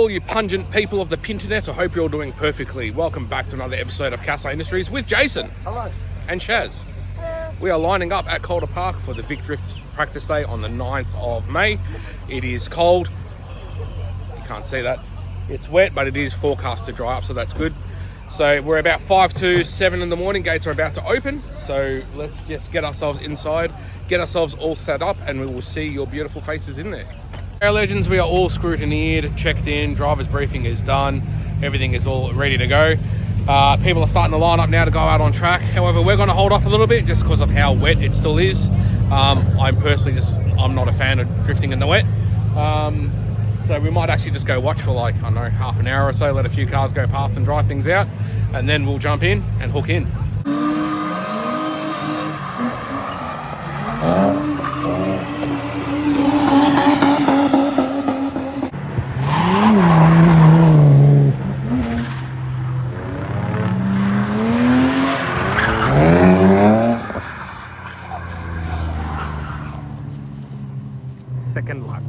all you pungent people of the Pinternet. I hope you're doing perfectly. Welcome back to another episode of Cassar Industries with Jason. Hello. And Shaz. We are lining up at Calder Park for the Vicdrift practice day on the 9th of May. It is cold. You can't see that. It's wet, but it is forecast to dry up, so that's good. So we're about 5 to 7 in the morning. Gates are about to open. So let's just get ourselves inside, get ourselves all set up, and we will see your beautiful faces in there. Our legends, we are all scrutineered, checked in, driver's briefing is done, everything is all ready to go. People are starting to line up now to go out on track. However, we're going to hold off a little bit just because of how wet it still is. I'm personally I'm not a fan of drifting in the wet. So we might actually just go watch for like, I don't know, half an hour or so, let a few cars go past and dry things out, and then we'll jump in and hook in. Second lap.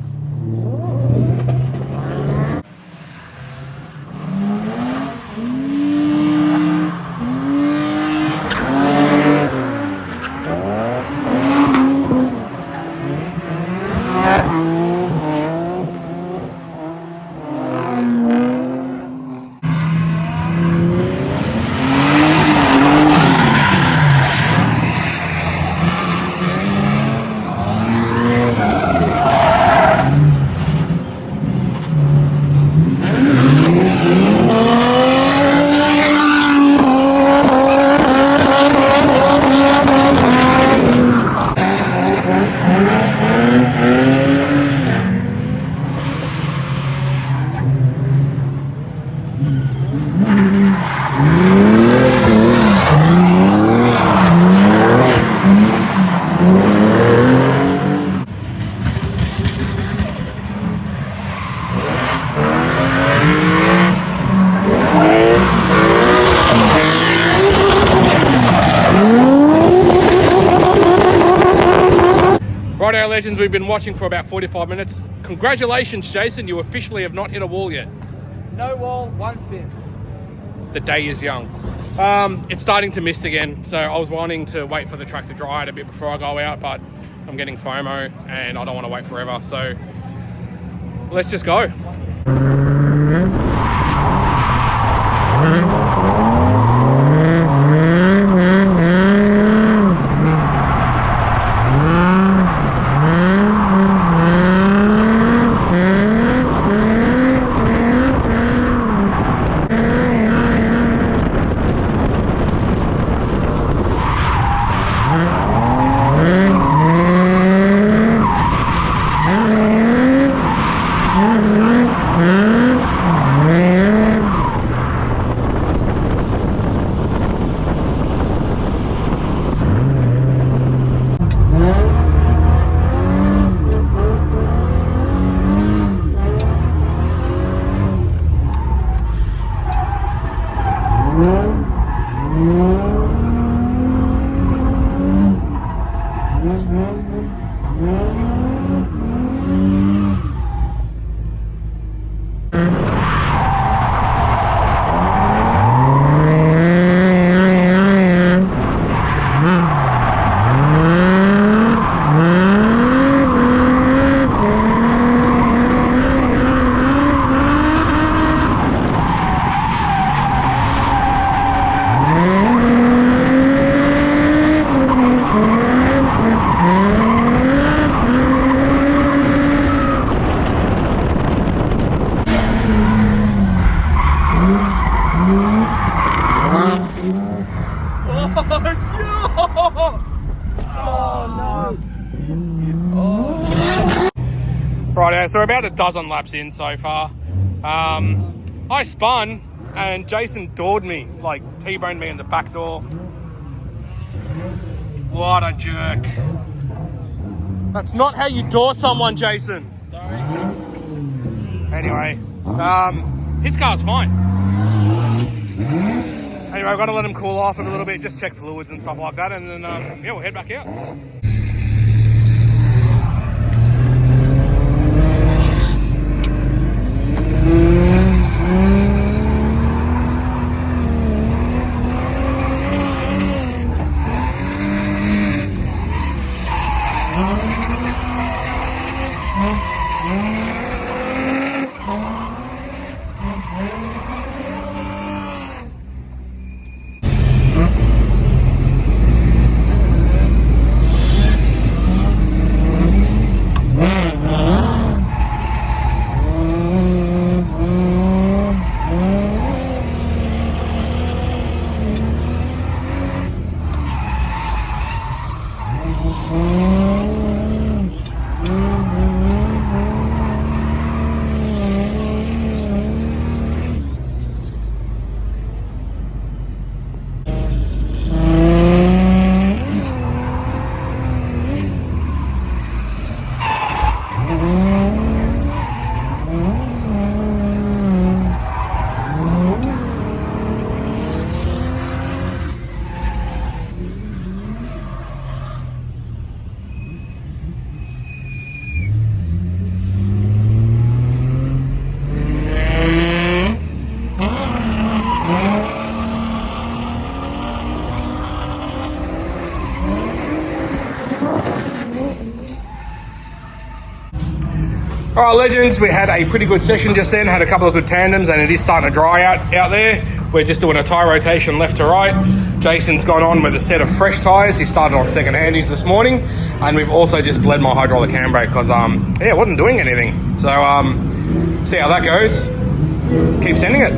Right, our legends, we've been watching for about 45 minutes. Congratulations, Jason, you officially have not hit a wall yet. No wall, one spin. The day is young. It's starting to mist again, so I was wanting to wait for the track to dry out a bit before I go out, but I'm getting FOMO and I don't want to wait forever, so let's just go. Right, so we're about a dozen laps in so far. I spun and Jason doored me, like T-boned me in the back door. What a jerk. That's not how you door someone, Jason. Sorry. Anyway, his car's fine. Anyway, I've got to let him cool off a little bit, just check fluids and stuff like that, and then, yeah, we'll head back out. All right, legends, we had a pretty good session just then, had a couple of good tandems, and it is starting to dry out there. We're just doing a tyre rotation left to right. Jason's gone on with a set of fresh tyres. He started on second handies this morning, and we've also just bled my hydraulic handbrake because it wasn't doing anything. So see how that goes. Keep sending it.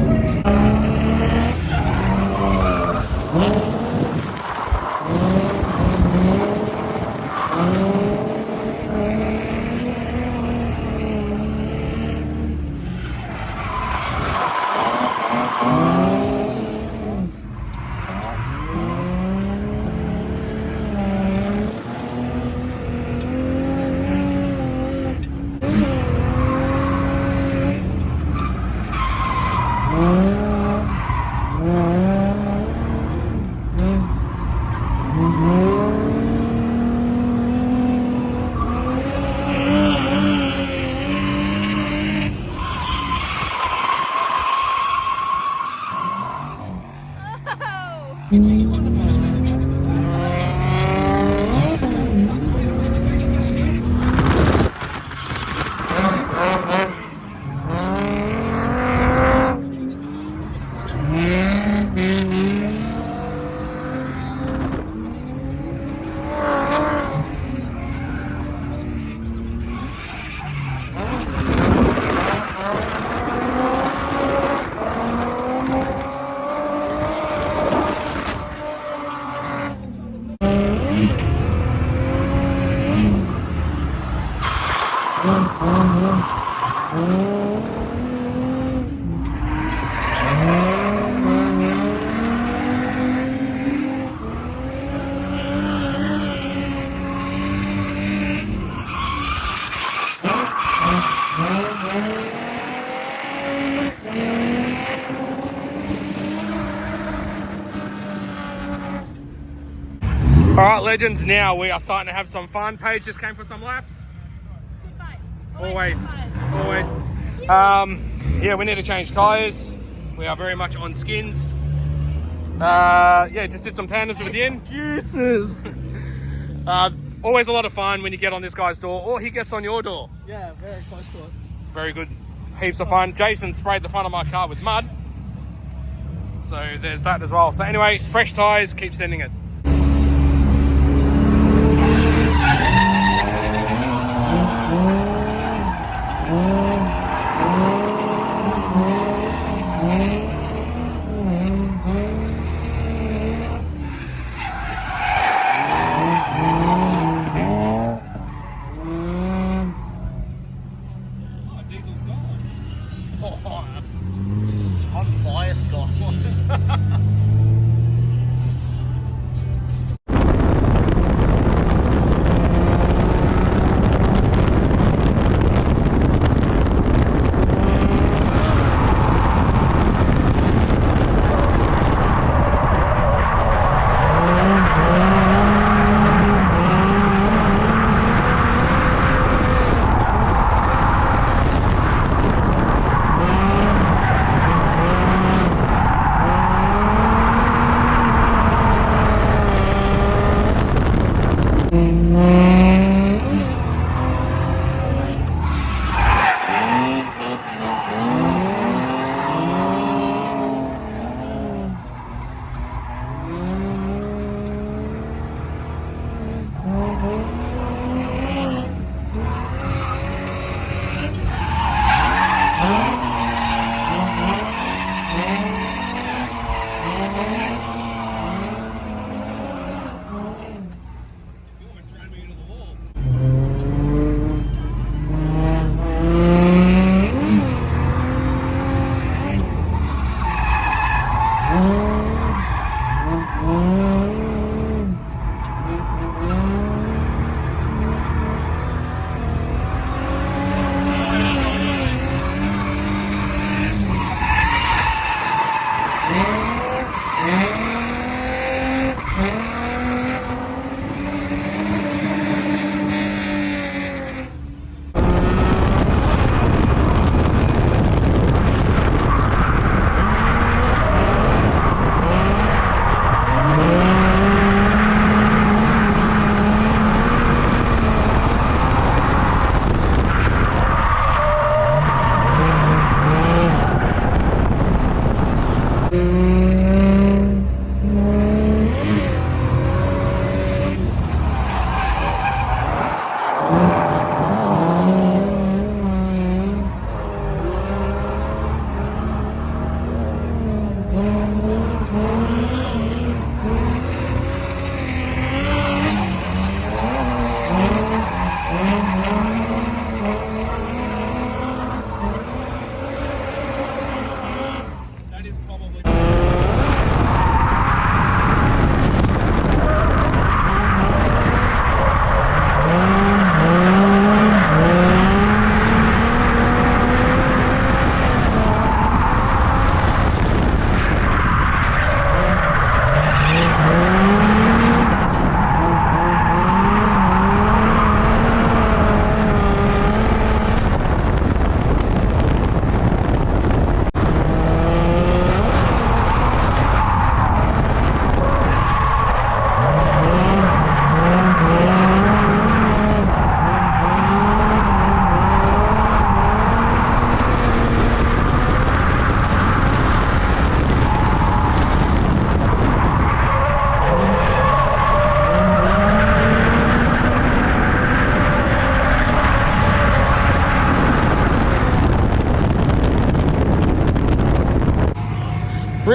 All right, legends, now we are starting to have some fun. Paige just came for some laps. Good fight. Always. Yeah, we need to change tyres. We are very much on skins. Yeah, just did some tandems with the end. Excuses. Always a lot of fun when you get on this guy's door or he gets on your door. Yeah, very close to it. Very good. Heaps of fun. Jason sprayed the front of my car with mud. So there's that as well. So anyway, fresh tyres, keep sending it. On fire, Scott.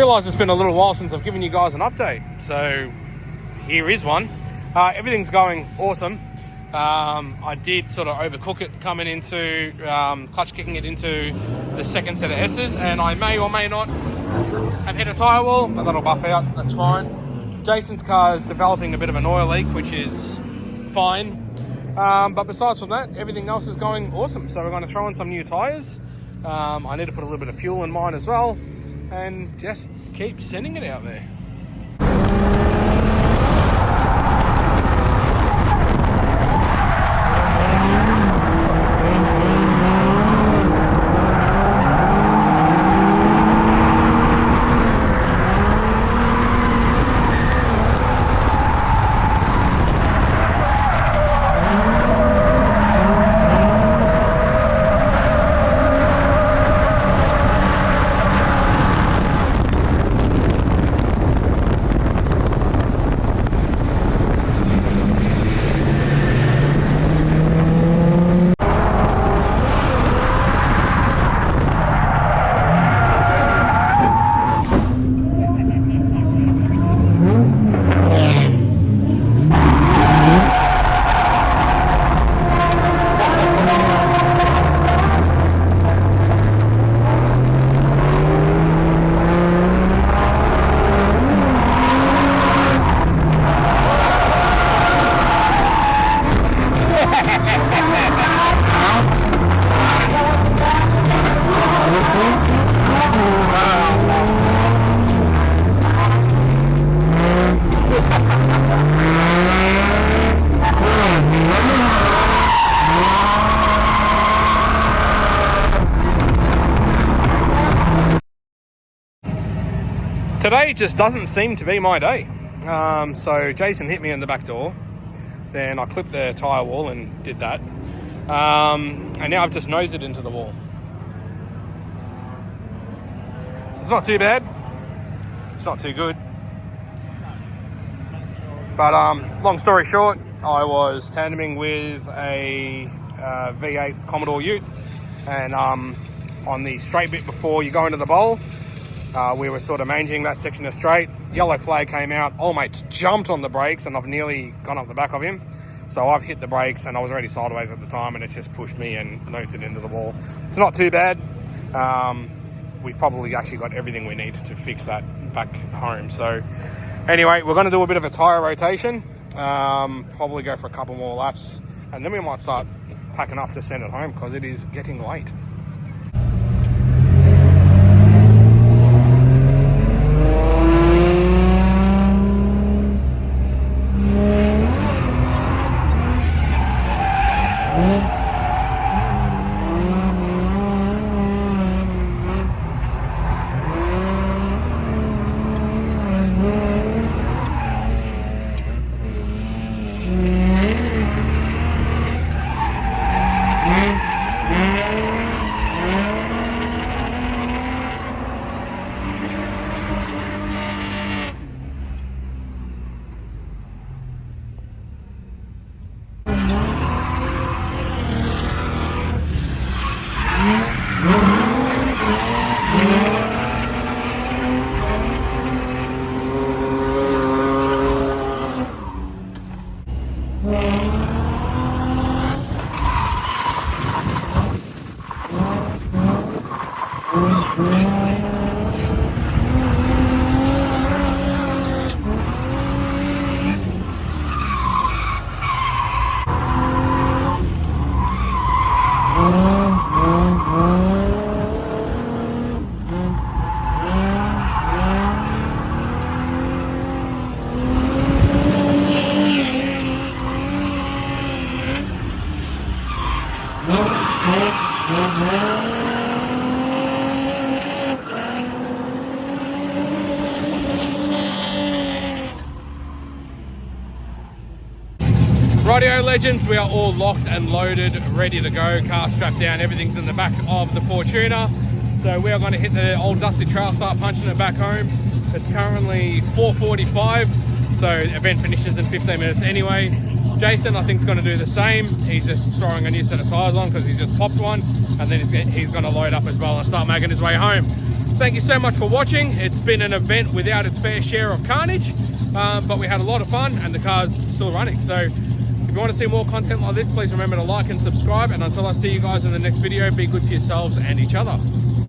realised it's been a little while since I've given you guys an update, so here is one. Everything's going awesome. I did sort of overcook it coming into clutch kicking it into the second set of S's, and I may or may not have hit a tyre wall, but that'll buff out, that's fine. Jason's car is developing a bit of an oil leak, which is fine. But besides from that, everything else is going awesome. So we're going to throw in some new tyres. I need to put a little bit of fuel in mine as well, and just keep sending it out there. Today just doesn't seem to be my day. So Jason hit me in the back door, then I clipped the tyre wall and did that, and now I've just nosed it into the wall. It's not too bad, it's not too good, but long story short, I was tandeming with a V8 Commodore Ute, and on the straight bit before you go into the bowl, we were sort of managing that section of straight. Yellow flag came out. Old mate's jumped on the brakes and I've nearly gone up the back of him. So I've hit the brakes and I was already sideways at the time, and it's just pushed me and nosed it into the wall. It's not too bad. We've probably actually got everything we need to fix that back home. So anyway, we're going to do a bit of a tyre rotation. Probably go for a couple more laps, and then we might start packing up to send it home because it is getting late. Rightio legends, we are all locked and loaded, ready to go, car strapped down, everything's in the back of the Fortuner. So we are going to hit the old dusty trail, start punching it back home. It's currently 4:45, so event finishes in 15 minutes anyway. Jason, I think, is going to do the same. He's just throwing a new set of tyres on because he's just popped one, and then he's going to load up as well and start making his way home. Thank you so much for watching. It's been an event without its fair share of carnage, but we had a lot of fun and the car's still running. So if you want to see more content like this, please remember to like and subscribe. And until I see you guys in the next video, be good to yourselves and each other.